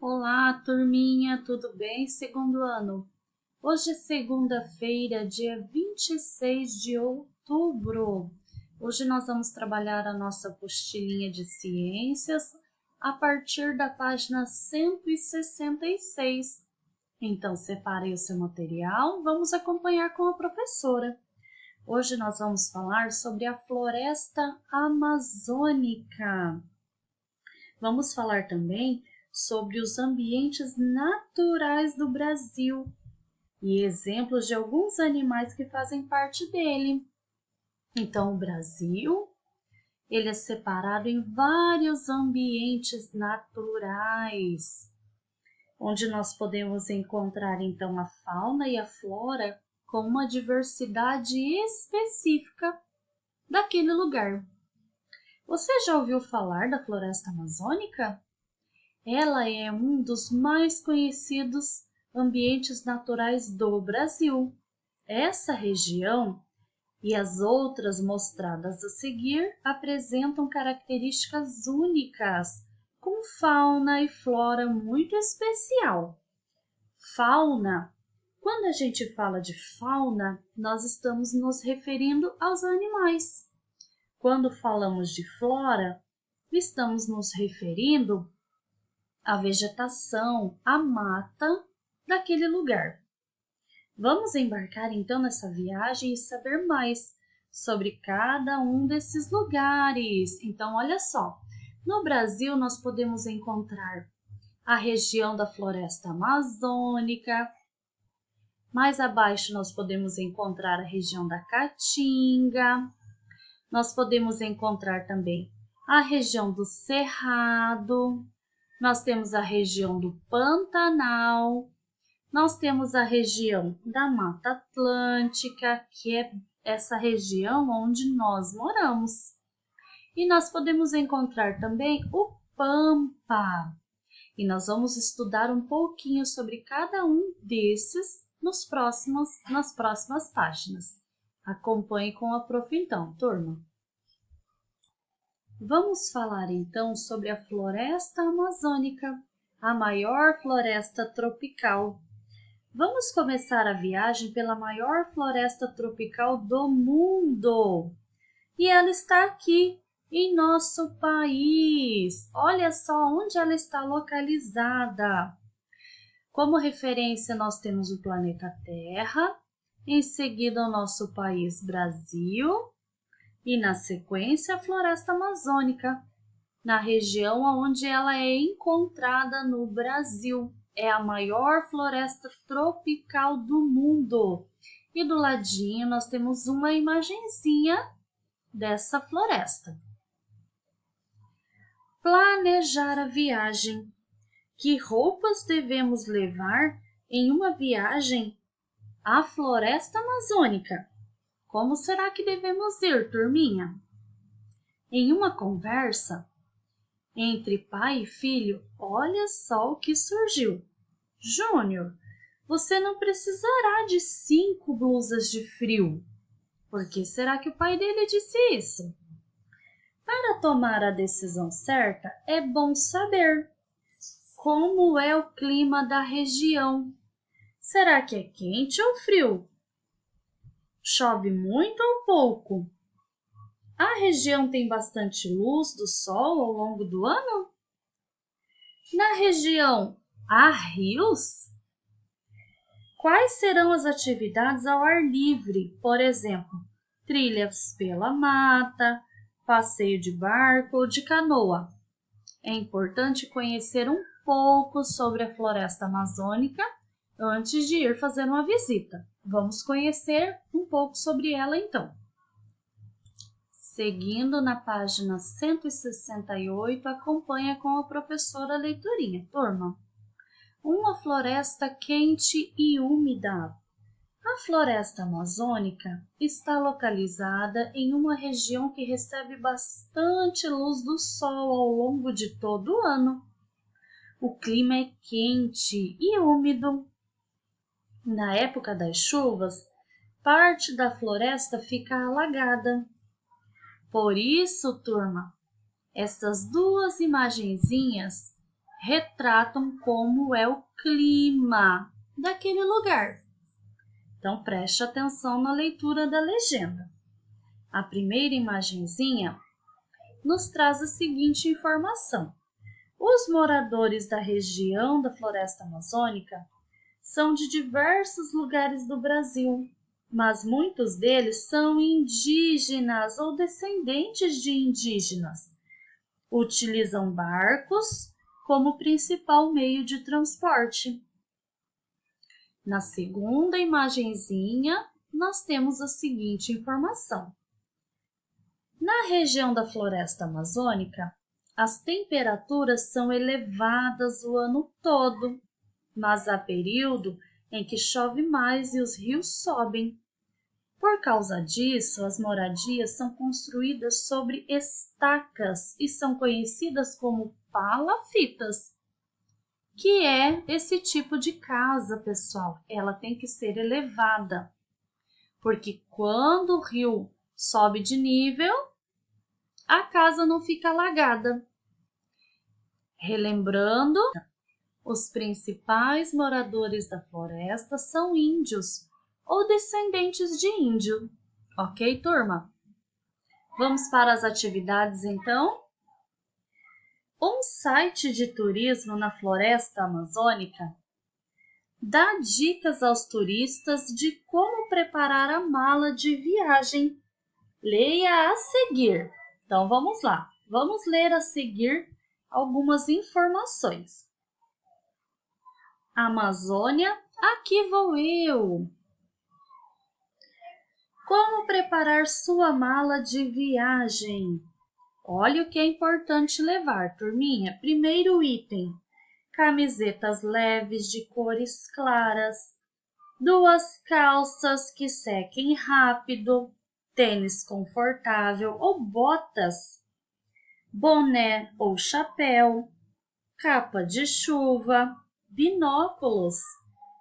Olá, turminha, tudo bem? Segundo ano. Hoje é segunda-feira, dia 26 de outubro. Hoje nós vamos trabalhar a nossa apostilinha de ciências a partir da página 166. Então, separe o seu material, vamos acompanhar com a professora. Hoje nós vamos falar sobre a floresta amazônica. Vamos falar também sobre os ambientes naturais do Brasil e exemplos de alguns animais que fazem parte dele. Então, o Brasil, ele é separado em vários ambientes naturais, onde nós podemos encontrar então a fauna e a flora com uma diversidade específica daquele lugar. Você já ouviu falar da floresta amazônica? Ela é um dos mais conhecidos ambientes naturais do Brasil. Essa região e as outras mostradas a seguir apresentam características únicas, com fauna e flora muito especial. Fauna. Quando a gente fala de fauna, nós estamos nos referindo aos animais. Quando falamos de flora, estamos nos referindo a vegetação, a mata daquele lugar. Vamos embarcar então nessa viagem e saber mais sobre cada um desses lugares. Então, olha só, no Brasil nós podemos encontrar a região da floresta amazônica, mais abaixo nós podemos encontrar a região da Caatinga, nós podemos encontrar também a região do Cerrado, nós temos a região do Pantanal, nós temos a região da Mata Atlântica, que é essa região onde nós moramos. E nós podemos encontrar também o Pampa. E nós vamos estudar um pouquinho sobre cada um desses nas próximas páginas. Acompanhe com a prof então, turma. Vamos falar então sobre a floresta amazônica, a maior floresta tropical. Vamos começar a viagem pela maior floresta tropical do mundo. E ela está aqui, em nosso país. Olha só onde ela está localizada. Como referência, nós temos o planeta Terra, em seguida o nosso país Brasil, e na sequência a floresta amazônica, na região onde ela é encontrada no Brasil. É a maior floresta tropical do mundo. E do ladinho nós temos uma imagenzinha dessa floresta. Planejar a viagem. Que roupas devemos levar em uma viagem à floresta amazônica? Como será que devemos ir, turminha? Em uma conversa entre pai e filho, olha só o que surgiu. Júnior, você não precisará de 5 blusas de frio. Por que será que o pai dele disse isso? Para tomar a decisão certa, é bom saber como é o clima da região. Será que é quente ou frio? Chove muito ou pouco? A região tem bastante luz do sol ao longo do ano? Na região, há rios? Quais serão as atividades ao ar livre? Por exemplo, trilhas pela mata, passeio de barco ou de canoa. É importante conhecer um pouco sobre a floresta amazônica antes de ir fazer uma visita. Vamos conhecer um pouco sobre ela então. Seguindo na página 168, acompanha com a professora a leiturinha. Turma, uma floresta quente e úmida. A floresta amazônica está localizada em uma região que recebe bastante luz do sol ao longo de todo o ano. O clima é quente e úmido. Na época das chuvas, parte da floresta fica alagada. Por isso, turma, essas duas imagenzinhas retratam como é o clima daquele lugar. Então, preste atenção na leitura da legenda. A primeira imagenzinha nos traz a seguinte informação. Os moradores da região da floresta amazônica são de diversos lugares do Brasil, mas muitos deles são indígenas ou descendentes de indígenas. Utilizam barcos como principal meio de transporte. Na segunda imagenzinha, nós temos a seguinte informação. Na região da floresta amazônica, as temperaturas são elevadas o ano todo, mas há período em que chove mais e os rios sobem. Por causa disso, as moradias são construídas sobre estacas e são conhecidas como palafitas, que é esse tipo de casa, pessoal. Ela tem que ser elevada, porque quando o rio sobe de nível, a casa não fica alagada. Relembrando, os principais moradores da floresta são índios ou descendentes de índio. Ok, turma? Vamos para as atividades, então? Um site de turismo na floresta amazônica dá dicas aos turistas de como preparar a mala de viagem. Leia a seguir. Então, vamos lá. Vamos ler a seguir algumas informações. Amazônia, aqui vou eu. Como preparar sua mala de viagem? Olha o que é importante levar, turminha. Primeiro item, camisetas leves de cores claras, 2 calças que sequem rápido, tênis confortável ou botas, boné ou chapéu, capa de chuva, binóculos,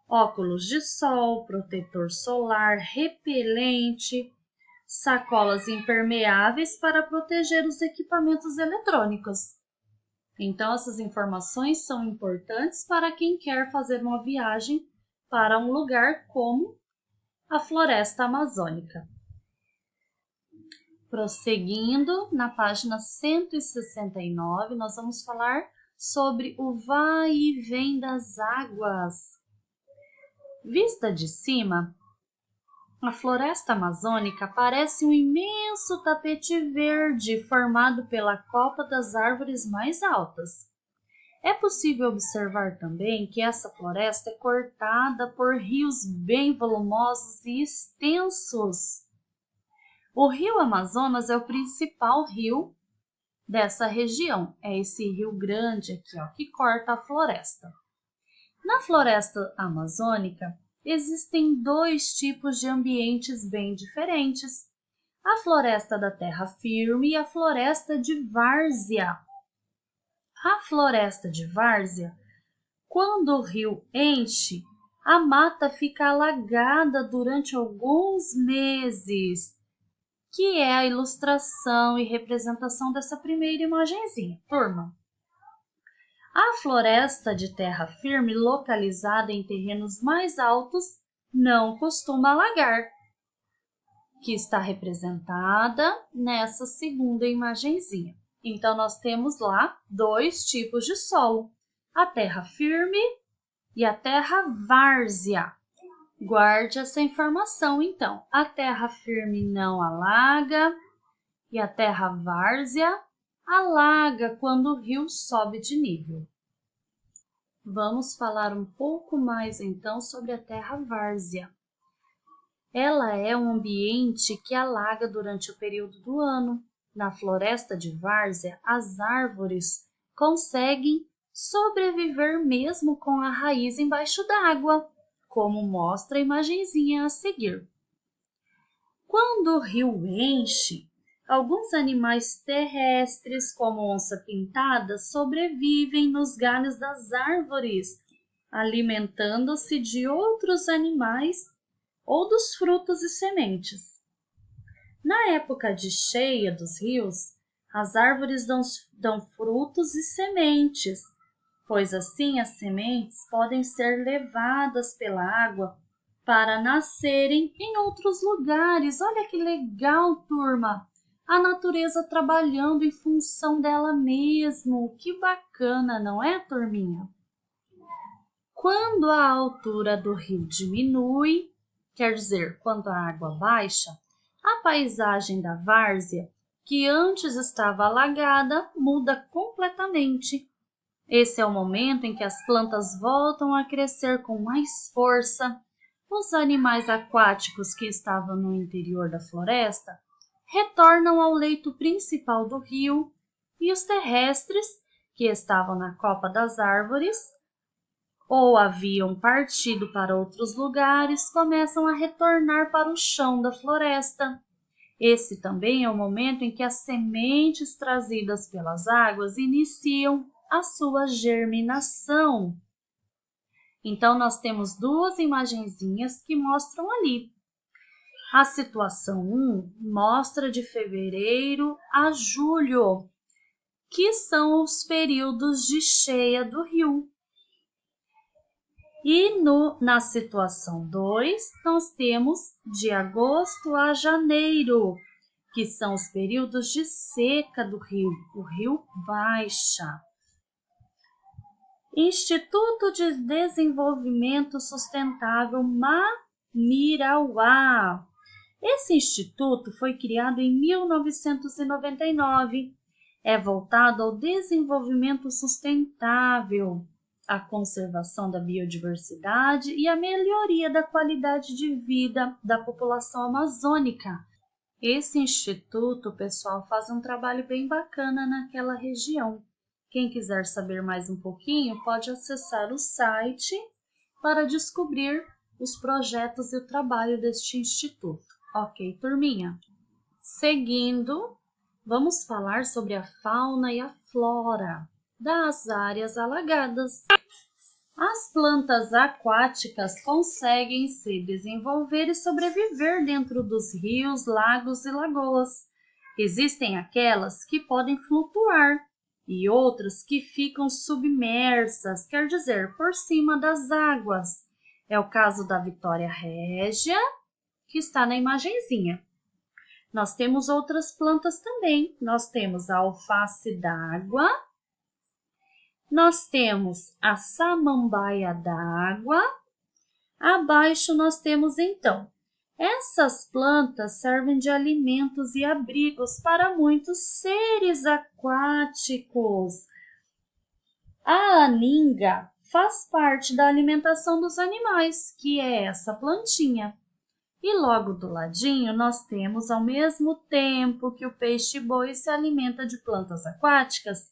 óculos de sol, protetor solar, repelente, sacolas impermeáveis para proteger os equipamentos eletrônicos. Então, essas informações são importantes para quem quer fazer uma viagem para um lugar como a floresta amazônica. Prosseguindo, na página 169, nós vamos falar sobre o vai e vem das águas. Vista de cima, a floresta amazônica parece um imenso tapete verde formado pela copa das árvores mais altas. É possível observar também que essa floresta é cortada por rios bem volumosos e extensos. O rio Amazonas é o principal rio dessa região. É esse rio grande aqui, ó, que corta a floresta. Na floresta amazônica, existem 2 tipos de ambientes bem diferentes. A floresta da terra firme e a floresta de várzea. A floresta de várzea, quando o rio enche, a mata fica alagada durante alguns meses, que é a ilustração e representação dessa primeira imagenzinha. Turma, a floresta de terra firme, localizada em terrenos mais altos, não costuma alagar, que está representada nessa segunda imagenzinha. Então, nós temos lá 2 tipos de solo, a terra firme e a terra várzea. Guarde essa informação, então. A terra firme não alaga e a terra várzea alaga quando o rio sobe de nível. Vamos falar um pouco mais, então, sobre a terra várzea. Ela é um ambiente que alaga durante o período do ano. Na floresta de várzea, as árvores conseguem sobreviver mesmo com a raiz embaixo d'água, como mostra a imagenzinha a seguir. Quando o rio enche, alguns animais terrestres, como onça-pintada, sobrevivem nos galhos das árvores, alimentando-se de outros animais ou dos frutos e sementes. Na época de cheia dos rios, as árvores dão frutos e sementes, pois assim as sementes podem ser levadas pela água para nascerem em outros lugares. Olha que legal, turma! A natureza trabalhando em função dela mesma. Que bacana, não é, turminha? Quando a altura do rio diminui, quer dizer, quando a água baixa, a paisagem da várzea, que antes estava alagada, muda completamente. Esse é o momento em que as plantas voltam a crescer com mais força. Os animais aquáticos que estavam no interior da floresta retornam ao leito principal do rio e os terrestres, que estavam na copa das árvores ou haviam partido para outros lugares, começam a retornar para o chão da floresta. Esse também é o momento em que as sementes trazidas pelas águas iniciam a sua germinação. Então, nós temos duas imagenzinhas que mostram ali. A situação 1 mostra de fevereiro a julho, que são os períodos de cheia do rio. E na situação 2, nós temos de agosto a janeiro, que são os períodos de seca do rio. O rio baixa. Instituto de Desenvolvimento Sustentável Mamirauá. Esse instituto foi criado em 1999. É voltado ao desenvolvimento sustentável, a conservação da biodiversidade e a melhoria da qualidade de vida da população amazônica. Esse instituto, pessoal, faz um trabalho bem bacana naquela região. Quem quiser saber mais um pouquinho, pode acessar o site para descobrir os projetos e o trabalho deste instituto. Ok, turminha? Seguindo, vamos falar sobre a fauna e a flora das áreas alagadas. As plantas aquáticas conseguem se desenvolver e sobreviver dentro dos rios, lagos e lagoas. Existem aquelas que podem flutuar e outras que ficam submersas, quer dizer, por cima das águas. É o caso da Vitória régia, que está na imagenzinha. Nós temos outras plantas também. Nós temos a alface d'água, nós temos a samambaia d'água. Abaixo nós temos então, essas plantas servem de alimentos e abrigos para muitos seres aquáticos. A aninga faz parte da alimentação dos animais, que é essa plantinha. E logo do ladinho nós temos, ao mesmo tempo que o peixe-boi se alimenta de plantas aquáticas,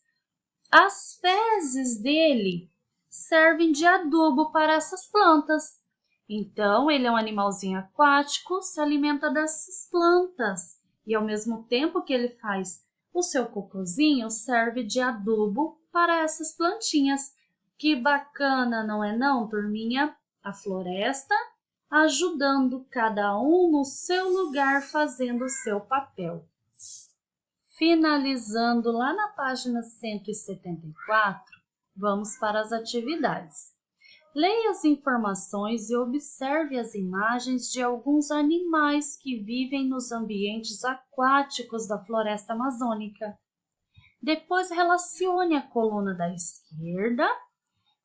as fezes dele servem de adubo para essas plantas. Então, ele é um animalzinho aquático, se alimenta dessas plantas. E ao mesmo tempo que ele faz o seu cocôzinho, serve de adubo para essas plantinhas. Que bacana, não é não, turminha? A floresta ajudando cada um no seu lugar, fazendo o seu papel. Finalizando lá na página 174, vamos para as atividades. Leia as informações e observe as imagens de alguns animais que vivem nos ambientes aquáticos da floresta amazônica. Depois relacione a coluna da esquerda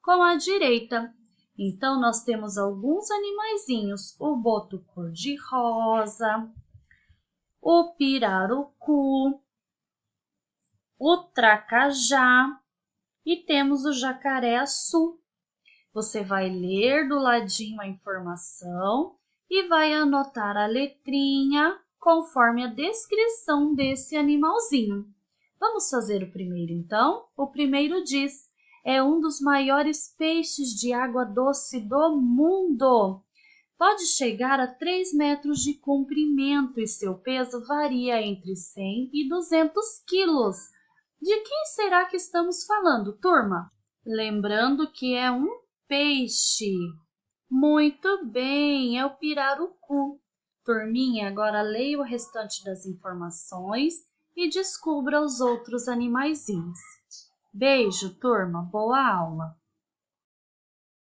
com a direita. Então, nós temos alguns animaizinhos, o boto cor-de-rosa, o pirarucu, o tracajá e temos o jacaré-açu. Você vai ler do ladinho a informação e vai anotar a letrinha conforme a descrição desse animalzinho. Vamos fazer o primeiro então? O primeiro diz: é um dos maiores peixes de água doce do mundo. Pode chegar a 3 metros de comprimento e seu peso varia entre 100 e 200 quilos. De quem será que estamos falando, turma? Lembrando que é um peixe. Muito bem, é o pirarucu. Turminha, agora leia o restante das informações e descubra os outros animaizinhos. Beijo, turma, boa aula!